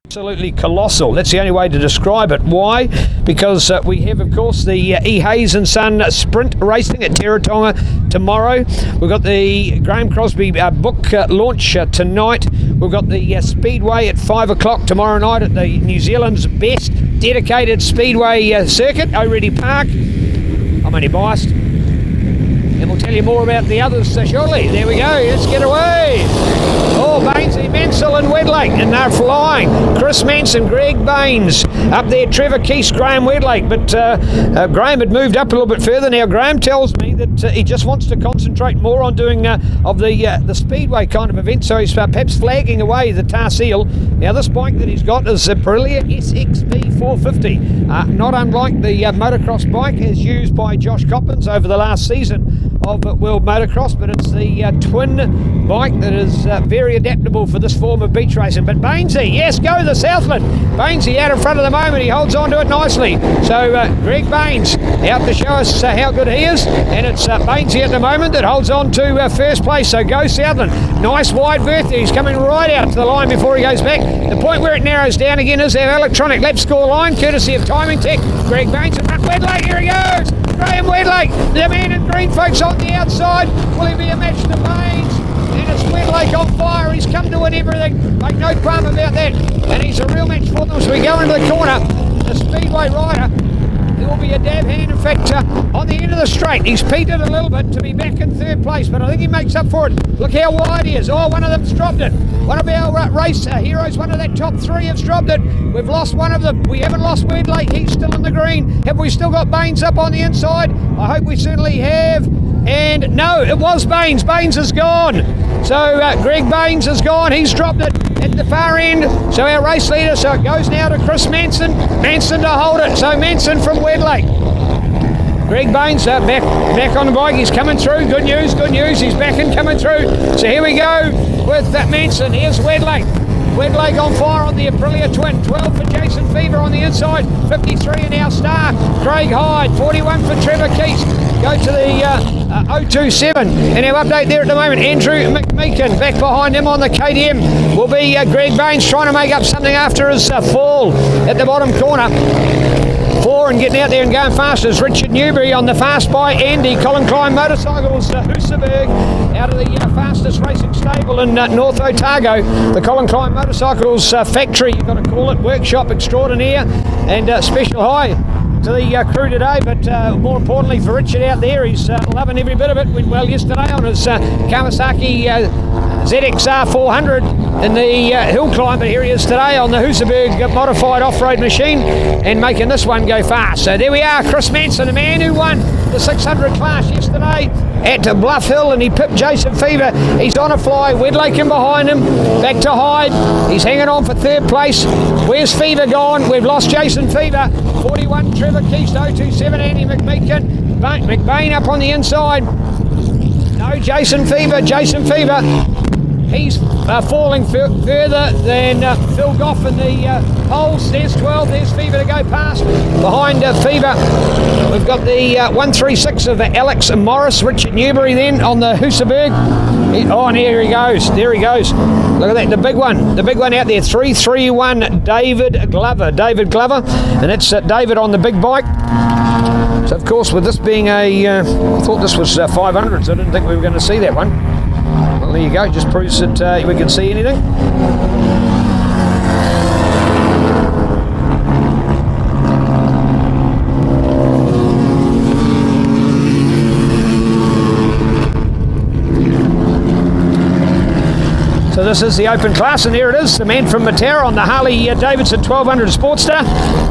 Absolutely colossal. That's the only way to describe it. Why? Because we have, of course, the E. Hayes and Son sprint racing at Teretonga tomorrow. We've got the Graham Crosby book launch tonight. We've got the Speedway at 5 o'clock tomorrow night at the New Zealand's best dedicated Speedway circuit, Oreti Park. I'm only biased. And we'll tell you more about the others shortly. There we go. Let's get away. Oh, Bainesy, Mansell and Wedlake, and they're flying. Chris Manson, Greg Baines up there, Trevor Keast, Graham Wedlake. But Graham had moved up a little bit further. Now, Graham tells me that he just wants to concentrate more on doing of the Speedway kind of event. So he's perhaps flagging away the Tar Seal. Now, this bike that he's got is a Aprilia SXP 450. Not unlike the motocross bike as used by Josh Coppins over the last season of World Motocross, but it's the twin bike that is very adaptable for this form of beach racing. But Bainesy, yes, go the Southland. Bainesy out in front of the moment, he holds on to it nicely. So Greg Baines out to show us how good he is, and it's Bainesy at the moment that holds on to first place. So go Southland. Nice wide berth there. He's coming right out to the line before he goes back. The point where it narrows down again is our electronic lap score line, courtesy of Timing Tech. Greg Baines and Wedlake, here he goes. Graham Wedlake, the man in green, folks, on the outside. Will he be a match to Baines? And it's Wedlake on fire. He's come to win everything. Make no qualm about that. And he's a real match for them. So we go into the corner. The Speedway rider, there will be a dab hand. In fact, on the end of the straight, he's petered a little bit to be back in third place, but I think he makes up for it. Look how wide he is. Oh, one of them's dropped it. One of our race heroes, one of that top three, has dropped it. We've lost one of them. We haven't lost Wedlake. He's still in the green. Have we still got Baines up on the inside? I hope we certainly have. And no, it was Baines. Baines is gone. So Greg Baines is gone. He's dropped it at the far end. So our race leader, so it goes now to Chris Manson. Manson to hold it. So Manson from Wedlake. Greg Baines back on the bike. He's coming through. Good news, good news. He's back and coming through. So here we go with Manson. Here's Wedlake. Wedlake on fire on the Aprilia Twin. 12 for Jason Fever on the inside. 53 in our star. Craig Hyde. 41 for Trevor Keast. Go to the 027. And our update there at the moment, Andrew McMeekin. Back behind him on the KTM will be Greg Baines trying to make up something after his fall at the bottom corner. And getting out there and going fast is Richard Newberry on the fast by Andy. Colin Klein Motorcycles, Hoosaberg, out of the fastest racing stable in North Otago. The Colin Klein Motorcycles factory, you've got to call it, workshop extraordinaire. And special hi to the crew today, but more importantly for Richard out there, he's loving every bit of it. Went well yesterday on his Kawasaki ZXR 400 in the hill climb, but here he is today on the Hoosaberg modified off-road machine and making this one go fast. So there we are, Chris Manson, the man who won the 600 class yesterday at Bluff Hill, and he pipped Jason Fever. He's on a fly. Wedlake in behind him. Back to Hyde. He's hanging on for third place. Where's Fever gone? We've lost Jason Fever. 41 Trevor Keast, 027 Andy McMeekin. McBain up on the inside. No, Jason Fever. He's falling further than Phil Goff in the holes. There's 12. There's Fever to go past. Behind Fever, we've got the 136 of Alex Morris. Richard Newberry then on the Hoosaberg. Oh, and here he goes. There he goes. Look at that, the big one out there. 331 David Glover. And it's David on the big bike. So, of course, with this being I thought this was 500, so I didn't think we were going to see that one. Well, there you go, just proves that we can see anything. So this is the open class, and there it is, the man from Matera on the Harley Davidson 1200 Sportster,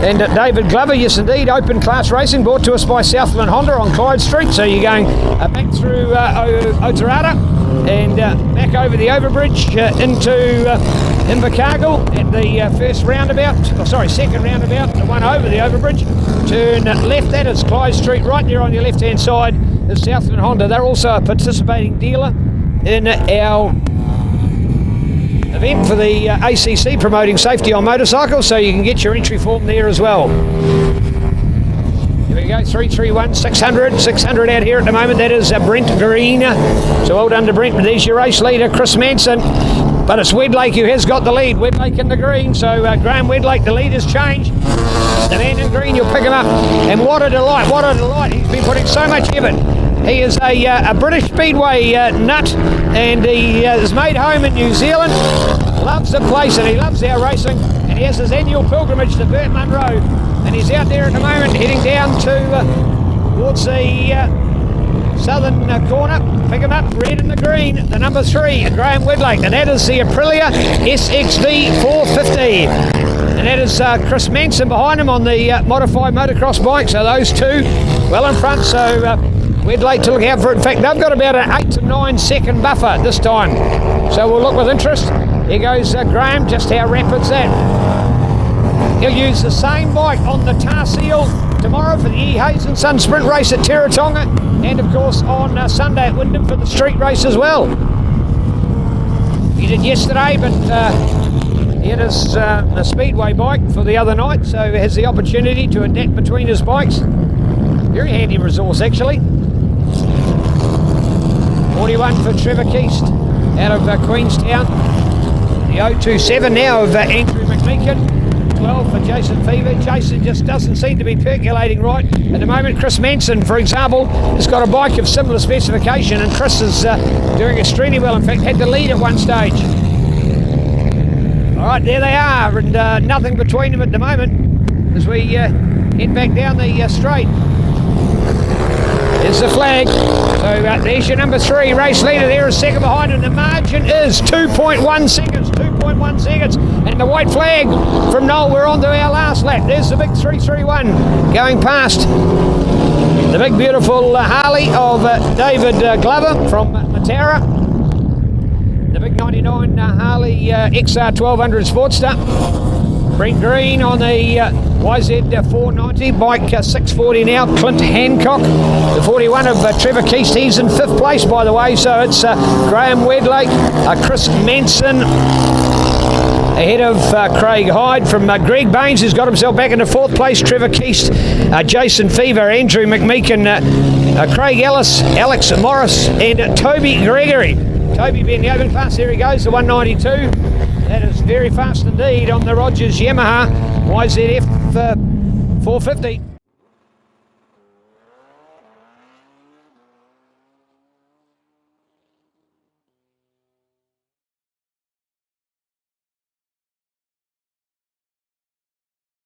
and David Glover, yes indeed, open class racing, brought to us by Southland Honda on Clyde Street. So you're going back through Otarata and back over the overbridge into Invercargill at the second roundabout, the one over the overbridge. Turn left, that is Clyde Street. Right there on your left hand side is Southland Honda. They're also a participating dealer in our event for the ACC promoting safety on motorcycles, so you can get your entry form there as well. Here we go, 331 600 out here at the moment. That is Brent Green. So well done to Brent. There's your race leader, Chris Manson. but it's Wedlake who has got the lead. Wedlake in the green, so Graham Wedlake, the lead has changed. The man in green, you'll pick him up, and what a delight, what a delight. He's been putting so much effort. He is a British Speedway nut, and he is made home in New Zealand, loves the place and he loves our racing, and he has his annual pilgrimage to Burt Munro, and he's out there at the moment heading down towards the southern corner. Pick him up, red and the green, the number 3, Graham Wedlake, and that is the Aprilia SXV 450. And that is Chris Manson behind him on the modified motocross bike, so those two well in front, so Wedlake to look out for it. In fact, they've got about an 8 to 9 second buffer this time, so we'll look with interest. Here goes Graham, just how rapid's that? He'll use the same bike on the tar seal tomorrow for the E. Hayes and Son sprint race at Teretonga, and of course on Sunday at Wyndham for the street race as well. He did yesterday, but he had his the speedway bike for the other night, so he has the opportunity to adapt between his bikes. Very handy resource actually. 41 for Trevor Keast out of Queenstown. The 027 now of Andrew McMeekin. 12 for Jason Fever. Jason just doesn't seem to be percolating right at the moment. Chris Manson, for example, has got a bike of similar specification, and Chris is doing extremely well. In fact, had the lead at one stage. All right, there they are, and nothing between them at the moment as we head back down the straight. There's the flag. So there's your number 3 race leader there, is second behind him. The margin is 2.1 seconds. 2.1 seconds. And the white flag from Noel. We're on to our last lap. There's the big 331 going past. The big beautiful Harley of David Glover from Matara. The big 99 Harley XR 1200 Sportster. Brent Green on the YZ 490, bike 640 now, Clint Hancock. The 41 of Trevor Keast, he's in 5th place by the way, so it's Graham Wedlake, Chris Manson ahead of Craig Hyde from Greg Baines, who's got himself back into 4th place, Trevor Keast, Jason Fever, Andrew McMeekin, Craig Ellis, Alex Morris and Toby Gregory. Toby being the open class, there he goes, the 192. That is very fast indeed on the Rogers Yamaha YZF 450.